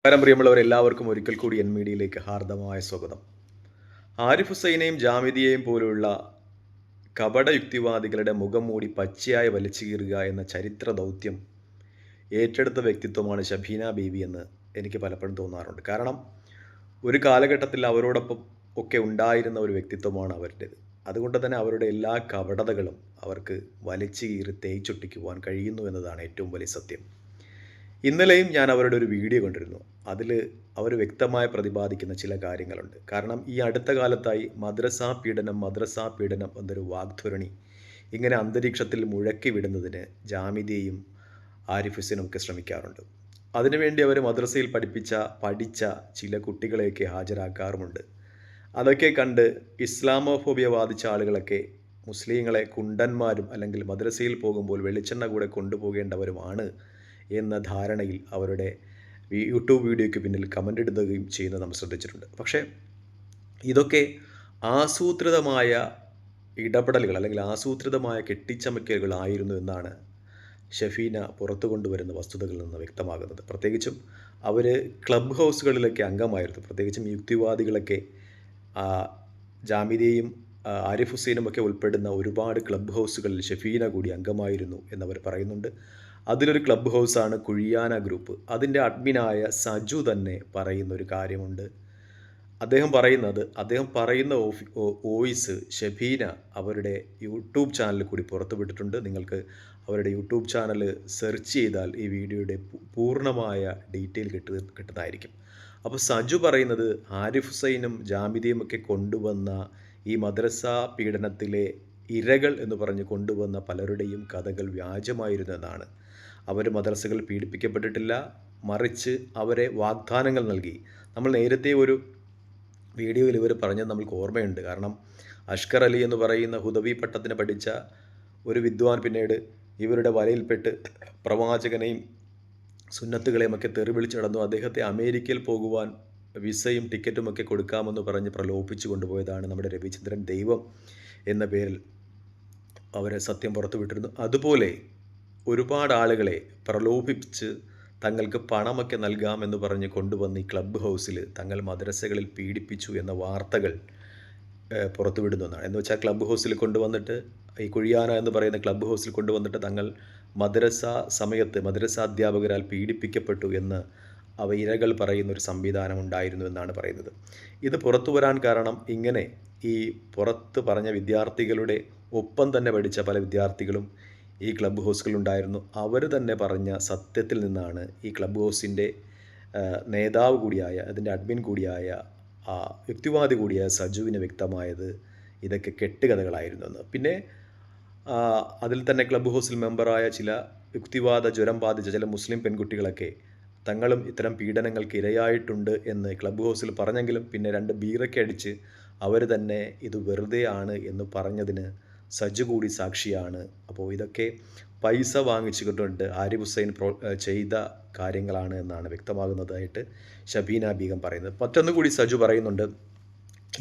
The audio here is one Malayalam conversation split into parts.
പ്രിയമുള്ളവർ എല്ലാവർക്കും ഒരിക്കൽ കൂടി എൻ മീഡിയയിലേക്ക് ഹാർദമായ സ്വാഗതം. ആരിഫ് ഹുസൈനെയും ജാമിദിയെയും പോലുള്ള കപട യുക്തിവാദികളുടെ മുഖം മൂടി പച്ചയായി വലിച്ചു കീറുക എന്ന ചരിത്ര ദൗത്യം ഏറ്റെടുത്ത വ്യക്തിത്വമാണ് ഷബീന ബീവി എന്ന് എനിക്ക് പലപ്പോഴും തോന്നാറുണ്ട്. കാരണം ഒരു കാലഘട്ടത്തിൽ അവരോടൊപ്പം ഒക്കെ ഉണ്ടായിരുന്ന ഒരു വ്യക്തിത്വമാണ് അവരുടേത്. അതുകൊണ്ട് തന്നെ അവരുടെ എല്ലാ കപടതകളും അവർക്ക് വലിച്ചു കീറി തേച്ചൊട്ടിക്കുവാൻ കഴിയുന്നു എന്നതാണ് ഏറ്റവും വലിയ സത്യം. ഇന്നലെയും ഞാൻ അവരുടെ ഒരു വീഡിയോ കണ്ടിരുന്നു. അതിൽ അവർ വ്യക്തമായി പ്രതിപാദിക്കുന്ന ചില കാര്യങ്ങളുണ്ട്. കാരണം ഈ അടുത്ത കാലത്തായി മദ്രസാ പീഡനം എന്നൊരു വാഗ്ധ്വനി ഇങ്ങനെ അന്തരീക്ഷത്തിൽ മുഴക്കി വിടുന്നതിന് ജാമിദയും ആരിഫ് ഹുസൈനും ഒക്കെ ശ്രമിക്കാറുണ്ട്. അതിനുവേണ്ടി അവർ മദ്രസയിൽ പഠിച്ച ചില കുട്ടികളെയൊക്കെ ഹാജരാക്കാറുമുണ്ട്. അതൊക്കെ കണ്ട് ഇസ്ലാമോഫോബിയ ബാധിച്ച ആളുകളൊക്കെ മുസ്ലിങ്ങളെ കുണ്ടന്മാരും അല്ലെങ്കിൽ മദ്രസയിൽ പോകുമ്പോൾ വെളിച്ചെണ്ണ കൂടെ കൊണ്ടുപോകേണ്ടവരുമാണ് എന്ന ധാരണയിൽ അവരുടെ യൂട്യൂബ് വീഡിയോയ്ക്ക് പിന്നിൽ കമൻ്റ് ഇടുകയും ചെയ്യുന്നത് നമ്മൾ ശ്രദ്ധിച്ചിട്ടുണ്ട്. പക്ഷേ ഇതൊക്കെ ആസൂത്രിതമായ ഇടപെടലുകൾ അല്ലെങ്കിൽ ആസൂത്രിതമായ കെട്ടിച്ചമയ്ക്കലുകളായിരുന്നു എന്നാണ് ഷഫീന പുറത്തു കൊണ്ടുവരുന്ന വസ്തുതകളിൽ നിന്ന് വ്യക്തമാകുന്നത്. പ്രത്യേകിച്ചും അവർ ക്ലബ് ഹൗസുകളിലൊക്കെ അംഗമായിരുന്നു. പ്രത്യേകിച്ചും യുക്തിവാദികളൊക്കെ ജാമിദയും ആരിഫ് ഹുസൈനും ഒക്കെ ഉൾപ്പെടുന്ന ഒരുപാട് ക്ലബ് ഹൗസുകളിൽ ഷഫീന കൂടി അംഗമായിരുന്നു എന്നവർ പറയുന്നുണ്ട്. അതിലൊരു ക്ലബ് ഹൗസാണ് കുഴിയാന ഗ്രൂപ്പ്. അതിൻ്റെ അഡ്മിനായ സജു തന്നെ പറയുന്ന ഒരു കാര്യമുണ്ട്. അദ്ദേഹം പറയുന്ന വോയിസ് ഷബീന അവരുടെ യൂട്യൂബ് ചാനലിൽ കൂടി പുറത്തുവിട്ടിട്ടുണ്ട്. നിങ്ങൾക്ക് അവരുടെ യൂട്യൂബ് ചാനൽ സെർച്ച് ചെയ്താൽ ഈ വീഡിയോയുടെ പൂർണ്ണമായ ഡീറ്റെയിൽ കിട്ടുന്നതായിരിക്കും. അപ്പോൾ സജു പറയുന്നത് ആരിഫ് ഹുസൈനും ജാമിദിയും ഒക്കെ കൊണ്ടുവന്ന ഈ മദ്രസാ പീഡനത്തിലെ ഇരകൾ എന്ന് പറഞ്ഞ് കൊണ്ടുവന്ന പലരുടെയും കഥകൾ വ്യാജമായിരുന്നു എന്നാണ്. അവർ മദ്രസകൾ പീഡിപ്പിക്കപ്പെട്ടിട്ടില്ല, മറിച്ച് അവരെ വാഗ്ദാനങ്ങൾ നൽകി. നമ്മൾ നേരത്തെ ഒരു വീഡിയോയിൽ ഇവർ പറഞ്ഞത് നമ്മൾക്ക് ഓർമ്മയുണ്ട്. കാരണം അഷ്കർ അലി എന്ന് പറയുന്ന ഹുദവി പട്ടത്തിന് പഠിച്ച ഒരു വിദ്വാൻ പിന്നീട് ഇവരുടെ വലയിൽപ്പെട്ട് പ്രവാചകനെയും സുന്നത്തുകളെയും ഒക്കെ തെറി വിളിച്ചു നടന്നു. അദ്ദേഹത്തെ അമേരിക്കയിൽ പോകുവാൻ വിസയും ടിക്കറ്റുമൊക്കെ കൊടുക്കാമെന്ന് പറഞ്ഞ് പ്രലോഭിപ്പിച്ചു കൊണ്ടുപോയതാണ് നമ്മുടെ രവിചന്ദ്രൻ ദൈവം എന്ന പേരിൽ അവരെ സത്യം പുറത്തുവിട്ടിരുന്നു. അതുപോലെ ഒരുപാട് ആളുകളെ പ്രലോഭിപ്പിച്ച് തങ്ങൾക്ക് പണമൊക്കെ നൽകാമെന്ന് പറഞ്ഞ് കൊണ്ടുവന്ന് ഈ ക്ലബ്ബ് ഹൗസിൽ തങ്ങൾ മദ്രസകളിൽ പീഡിപ്പിച്ചു എന്ന വാർത്തകൾ പുറത്തുവിടുന്നതാണ്. എന്ന് വെച്ചാൽ ക്ലബ്ബ് ഹൗസിൽ കൊണ്ടുവന്നിട്ട് ഈ കുഴിയാന എന്ന് പറയുന്ന ക്ലബ്ബ് ഹൗസിൽ കൊണ്ടുവന്നിട്ട് തങ്ങൾ മദ്രസ അധ്യാപകരാൽ പീഡിപ്പിക്കപ്പെട്ടു എന്ന് ഇരകൾ പറയുന്നൊരു സംവിധാനം ഉണ്ടായിരുന്നു എന്നാണ് പറയുന്നത്. ഇത് പുറത്തു വരാൻ കാരണം ഇങ്ങനെ ഈ പുറത്ത് പറഞ്ഞ വിദ്യാർത്ഥികളുടെ ഒപ്പം തന്നെ പഠിച്ച പല വിദ്യാർത്ഥികളും ഈ ക്ലബ്ബ് ഹൗസുകളുണ്ടായിരുന്നു. അവർ തന്നെ പറഞ്ഞ സത്യത്തിൽ നിന്നാണ് ഈ ക്ലബ്ബ് ഹൗസിൻ്റെ നേതാവ് കൂടിയായ അതിൻ്റെ അഡ്മിൻ കൂടിയായ യുക്തിവാദി കൂടിയായ സജുവിന് വ്യക്തമായത് ഇതൊക്കെ കെട്ടുകഥകളായിരുന്നു എന്ന്. പിന്നെ അതിൽ തന്നെ ക്ലബ്ബ് ഹൗസിൽ മെമ്പറായ ചില യുക്തിവാദ ജ്വരം ബാധിച്ച ചില മുസ്ലിം പെൺകുട്ടികളൊക്കെ തങ്ങളും ഇത്തരം പീഡനങ്ങൾക്ക് ഇരയായിട്ടുണ്ട് എന്ന് ക്ലബ്ബ് ഹൗസിൽ പറഞ്ഞെങ്കിലും പിന്നെ 2 ബീറൊക്കെ അടിച്ച് അവർ തന്നെ ഇത് വെറുതെ ആണ് എന്ന് പറഞ്ഞതിന് സജു കൂടി സാക്ഷിയാണ്. അപ്പോൾ ഇതൊക്കെ പൈസ വാങ്ങിച്ചുകൊണ്ട് ആരിഫ് ഹുസൈൻ ചെയ്ത കാര്യങ്ങളാണ് എന്നാണ് വ്യക്തമാകുന്നതായിട്ട് ഷബീന ബീഗം പറയുന്നത്. മറ്റൊന്നു കൂടി സജു പറയുന്നുണ്ട്,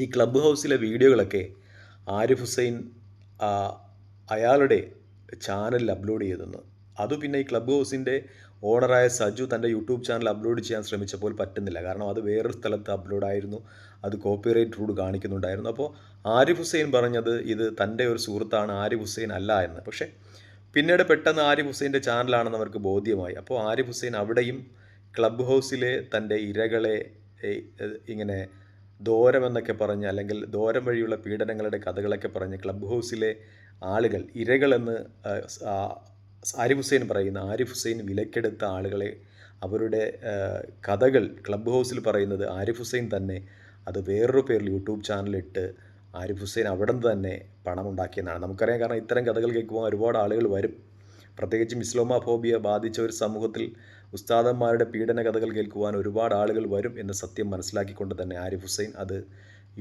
ഈ ക്ലബ്ബ് ഹൗസിലെ വീഡിയോകളൊക്കെ ആരിഫ് ഹുസൈൻ അയാളുടെ ചാനലിൽ അപ്ലോഡ് ചെയ്തെന്ന്. അത് പിന്നെ ഈ ക്ലബ്ബ് ഹൗസിൻ്റെ ഓണറായ സജു തൻ്റെ യൂട്യൂബ് ചാനൽ അപ്ലോഡ് ചെയ്യാൻ ശ്രമിച്ചപ്പോൾ പറ്റുന്നില്ല. കാരണം അത് വേറൊരു സ്ഥലത്ത് അപ്ലോഡായിരുന്നു, അത് കോപ്പിറൈറ്റ് റൂൾ കാണിക്കുന്നുണ്ടായിരുന്നു. അപ്പോൾ ആരിഫ് ഹുസൈൻ പറഞ്ഞത് ഇത് തൻ്റെ ഒരു സുഹൃത്താണ്, ആരിഫ് ഹുസൈൻ അല്ല എന്ന്. പക്ഷേ പിന്നീട് പെട്ടെന്ന് ആരിഫ് ഹുസൈൻ്റെ ചാനലാണെന്ന് അവർക്ക് ബോധ്യമായി. അപ്പോൾ ആരിഫ് ഹുസൈൻ അവിടെയും ക്ലബ്ബ് ഹൗസിലെ തൻ്റെ ഇരകളെ ഇങ്ങനെ ദോരമെന്നൊക്കെ പറഞ്ഞ് അല്ലെങ്കിൽ ദോരം വഴിയുള്ള പീഡനങ്ങളുടെ കഥകളൊക്കെ പറഞ്ഞ് ക്ലബ്ബ് ഹൗസിലെ ആളുകൾ ഇരകളെന്ന് ആരിഫ് ഹുസൈൻ പറയുന്ന ആരിഫ് ഹുസൈൻ വിലക്കെടുത്ത ആളുകളെ അവരുടെ കഥകൾ ക്ലബ്ബ് ഹൗസിൽ പറയുന്നത് ആരിഫ് ഹുസൈൻ തന്നെ അത് വേറൊരു പേരിൽ യൂട്യൂബ് ചാനലിട്ട് ആരിഫ് ഹുസൈൻ അവിടെ നിന്ന് തന്നെ പണമുണ്ടാക്കിയെന്നാണ് നമുക്കറിയാം. കാരണം ഇത്തരം കഥകൾ കേൾക്കുമ്പോൾ ഒരുപാട് ആളുകൾ വരും. പ്രത്യേകിച്ചും ഇസ്ലാമോഫോബിയ ബാധിച്ച ഒരു സമൂഹത്തിൽ ഉസ്താദന്മാരുടെ പീഡന കഥകൾ കേൾക്കുവാൻ ഒരുപാട് ആളുകൾ വരും എന്ന സത്യം മനസ്സിലാക്കിക്കൊണ്ട് തന്നെ ആരിഫ് ഹുസൈൻ അത്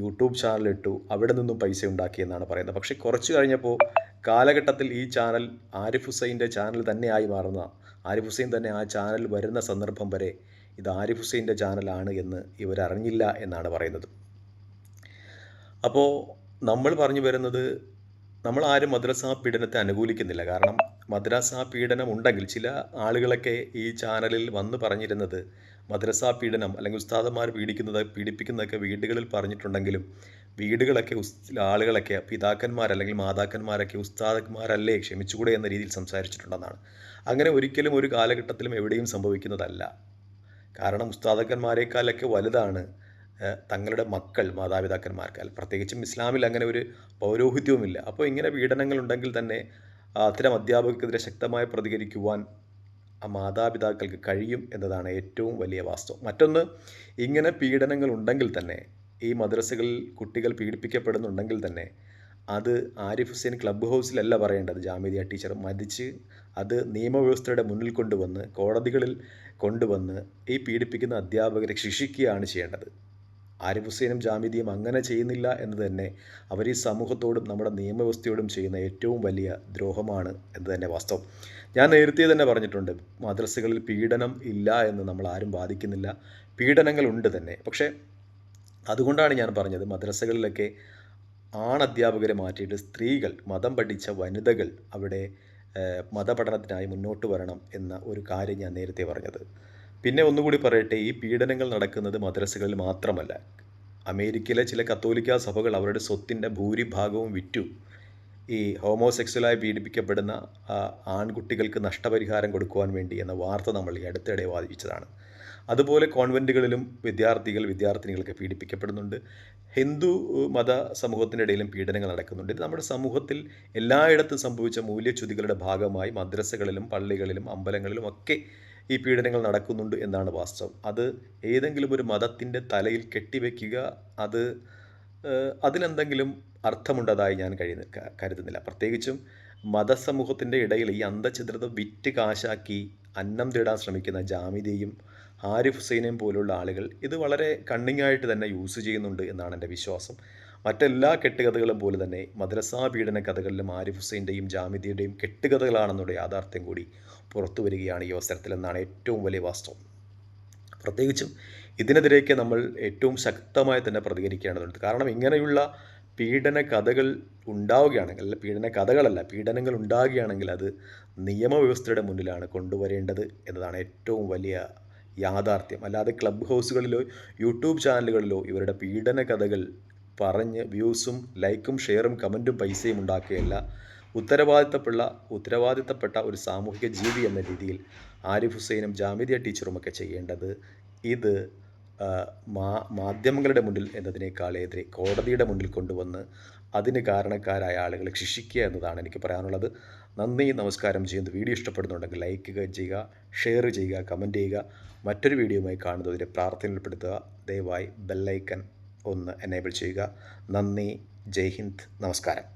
യൂട്യൂബ് ചാനലിട്ടു, അവിടെ നിന്നും പൈസ ഉണ്ടാക്കിയെന്നാണ് പറയുന്നത്. പക്ഷേ കുറച്ച് കഴിഞ്ഞപ്പോൾ കാലഘട്ടത്തിൽ ഈ ചാനൽ ആരിഫ് ഹുസൈൻ്റെ ചാനൽ തന്നെയായി മാറുന്ന, ആരിഫ് ഹുസൈൻ തന്നെ ആ ചാനൽ വരുന്ന സന്ദർഭം വരെ ഇത് ആരിഫ് ഹുസൈൻ്റെ ചാനലാണ് എന്ന് ഇവരറിഞ്ഞില്ല എന്നാണ് പറയുന്നത്. അപ്പോൾ നമ്മൾ പറഞ്ഞു വരുന്നത്, നമ്മൾ ആരും മദ്രസാ പീഡനത്തെ അനുകൂലിക്കുന്നില്ല. കാരണം മദ്രസാ പീഡനം ഉണ്ടെങ്കിൽ ചില ആളുകളൊക്കെ ഈ ചാനലിൽ വന്ന് പറഞ്ഞിരുന്നത് മദ്രസാ പീഡനം അല്ലെങ്കിൽ ഉസ്താദന്മാർ പീഡിപ്പിക്കുന്നതൊക്കെ വീടുകളിൽ പറഞ്ഞിട്ടുണ്ടെങ്കിലും വീടുകളൊക്കെ ആളുകളൊക്കെ പിതാക്കന്മാർ അല്ലെങ്കിൽ മാതാക്കന്മാരൊക്കെ ഉസ്താദന്മാരല്ലേ ക്ഷമിച്ചുകൂടെ എന്ന രീതിയിൽ സംസാരിച്ചിട്ടുണ്ടെന്നാണ്. അങ്ങനെ ഒരിക്കലും ഒരു കാലഘട്ടത്തിലും എവിടെയും സംഭവിക്കുന്നതല്ല. കാരണം ഉസ്താദക്കന്മാരെക്കാളൊക്കെ വലുതാണ് തങ്ങളുടെ മക്കൾ മാതാപിതാക്കന്മാർക്കാൽ. പ്രത്യേകിച്ചും ഇസ്ലാമിൽ അങ്ങനെ ഒരു പൗരോഹിത്യവുമില്ല. അപ്പോൾ ഇങ്ങനെ പീഡനങ്ങളുണ്ടെങ്കിൽ തന്നെ അത്തരം അധ്യാപകർക്കെതിരെ ശക്തമായി പ്രതികരിക്കുവാൻ ആ മാതാപിതാക്കൾക്ക് കഴിയും എന്നതാണ് ഏറ്റവും വലിയ വാസ്തവം. മറ്റൊന്ന്, ഇങ്ങനെ പീഡനങ്ങൾ ഉണ്ടെങ്കിൽ തന്നെ ഈ മദ്രസകളിൽ കുട്ടികൾ പീഡിപ്പിക്കപ്പെടുന്നുണ്ടെങ്കിൽ തന്നെ അത് ആരിഫ് ഹുസൈൻ ക്ലബ്ബ് ഹൗസിലല്ല പറയേണ്ടത്. ജാമിദിയ ടീച്ചർ മതിച്ച് അത് നിയമവ്യവസ്ഥയുടെ മുന്നിൽ കൊണ്ടുവന്ന് കോടതികളിൽ കൊണ്ടുവന്ന് ഈ പീഡിപ്പിക്കുന്ന അധ്യാപകരെ ശിക്ഷിക്കുകയാണ് ചെയ്യേണ്ടത്. ആരിഫ് ഹുസൈനും ജാമിദിയും അങ്ങനെ ചെയ്യുന്നില്ല എന്ന് തന്നെ അവർ ഈ സമൂഹത്തോടും നമ്മുടെ നിയമവ്യവസ്ഥയോടും ചെയ്യുന്ന ഏറ്റവും വലിയ ദ്രോഹമാണ് എന്ന് തന്നെ വാസ്തവം. ഞാൻ നേരത്തെ തന്നെ പറഞ്ഞിട്ടുണ്ട്, മദ്രസകളിൽ പീഡനം ഇല്ല എന്ന് നമ്മൾ ആരും വാദിക്കുന്നില്ല. പീഡനങ്ങളുണ്ട് തന്നെ. പക്ഷേ അതുകൊണ്ടാണ് ഞാൻ പറഞ്ഞത് മദ്രസകളിലൊക്കെ അധ്യാപകരെ മാറ്റിയിട്ട് സ്ത്രീകൾ, മതം പഠിച്ച വനിതകൾ അവിടെ മതപഠനത്തിനായി മുന്നോട്ട് വരണം എന്ന ഒരു കാര്യം ഞാൻ നേരത്തെ പറഞ്ഞത്. പിന്നെ ഒന്നുകൂടി പറയട്ടെ, ഈ പീഡനങ്ങൾ നടക്കുന്നത് മദ്രസകളിൽ മാത്രമല്ല. അമേരിക്കയിലെ ചില കത്തോലിക്ക സഭകൾ അവരുടെ സ്വത്തിൻ്റെ ഭൂരിഭാഗവും വിറ്റു ഈ ഹോമോസെക്സ്വലായി പീഡിപ്പിക്കപ്പെടുന്ന ആൺകുട്ടികൾക്ക് നഷ്ടപരിഹാരം കൊടുക്കുവാൻ വേണ്ടി എന്ന വാർത്ത നമ്മൾ ഈ അടുത്തിടെ വാദിച്ചതാണ്. അതുപോലെ കോൺവെൻറ്റുകളിലും വിദ്യാർത്ഥിനികൾക്ക് പീഡിപ്പിക്കപ്പെടുന്നുണ്ട്. ഹിന്ദു മത സമൂഹത്തിൻ്റെ ഇടയിലും പീഡനങ്ങൾ നടക്കുന്നുണ്ട്. ഇത് നമ്മുടെ സമൂഹത്തിൽ എല്ലായിടത്തും സംഭവിച്ച മൂല്യച്യുതികളുടെ ഭാഗമായി മദ്രസകളിലും പള്ളികളിലും അമ്പലങ്ങളിലും ഒക്കെ ഈ പീഡനങ്ങൾ നടക്കുന്നുണ്ട് എന്നാണ് വാസ്തവം. അത് ഏതെങ്കിലും ഒരു മതത്തിൻ്റെ തലയിൽ കെട്ടിവെക്കുക, അതിലെന്തെങ്കിലും അർത്ഥമുണ്ടതായി ഞാൻ കരുതുന്നില്ല. പ്രത്യേകിച്ചും മതസമൂഹത്തിൻ്റെ ഇടയിൽ ഈ അന്തഛിദ്രത വിറ്റ് കാശാക്കി അന്നം തേടാൻ ശ്രമിക്കുന്ന ജാമിദിയും ആരിഫ് ഹുസൈനെയും പോലുള്ള ആളുകൾ ഇത് വളരെ കണ്ണിങ്ങായിട്ട് തന്നെ യൂസ് ചെയ്യുന്നുണ്ട് എന്നാണ് എൻ്റെ വിശ്വാസം. മറ്റെല്ലാ കെട്ടുകഥകളും പോലെ തന്നെ മദ്രസാ പീഡന കഥകളിലും ആരിഫ് ഹുസൈൻ്റെയും ജാമിദിയുടെയും കെട്ടുകഥകളാണെന്നുള്ള യാഥാർത്ഥ്യം കൂടി പുറത്തു വരികയാണ് ഈ അവസരത്തിലെന്നാണ് ഏറ്റവും വലിയ വാസ്തവം. പ്രത്യേകിച്ചും ഇതിനെതിരെയൊക്കെ നമ്മൾ ഏറ്റവും ശക്തമായി തന്നെ പ്രതികരിക്കേണ്ടതുണ്ട്. കാരണം ഇങ്ങനെയുള്ള പീഡന കഥകൾ ഉണ്ടാവുകയാണെങ്കിൽ, പീഡനങ്ങൾ ഉണ്ടാകുകയാണെങ്കിൽ അത് നിയമവ്യവസ്ഥയുടെ മുന്നിലാണ് കൊണ്ടുവരേണ്ടത് എന്നതാണ് ഏറ്റവും വലിയ യാഥാർത്ഥ്യം. അല്ലാതെ ക്ലബ്ബ് ഹൗസുകളിലോ യൂട്യൂബ് ചാനലുകളിലോ ഇവരുടെ പീഡന കഥകൾ പറഞ്ഞ് വ്യൂസും ലൈക്കും ഷെയറും കമൻറ്റും പൈസയും ഉണ്ടാക്കുകയല്ല. ഉത്തരവാദിത്തപ്പെട്ട ഒരു സാമൂഹിക ജീവി എന്ന രീതിയിൽ ആരിഫ് ഹുസൈനും ജാമിദിയ ടീച്ചറുമൊക്കെ ചെയ്യേണ്ടത് ഇത് മാധ്യമങ്ങളുടെ മുന്നിൽ എന്നതിനേക്കാളേറെ കോടതിയുടെ മുന്നിൽ കൊണ്ടുവന്ന് അതിന് കാരണക്കാരായ ആളുകളെ ശിക്ഷിക്കുക എന്നതാണ് എനിക്ക് പറയാനുള്ളത്. നന്ദി, നമസ്കാരം. ചെയ്യുന്നത് വീഡിയോ ഇഷ്ടപ്പെടുന്നുണ്ടെങ്കിൽ ലൈക്ക് ചെയ്യുക, ഷെയർ ചെയ്യുക, കമൻറ്റ് ചെയ്യുക. മറ്റൊരു വീഡിയോയുമായി കാണുന്നതിനെ പ്രാർത്ഥനയിൽപ്പെടുത്തുക. ദയവായി ബെല്ലൈക്കൺ ഒന്ന് എനേബിൾ ചെയ്യുക. നന്ദി, ജയ് ഹിന്ദ്, നമസ്കാരം.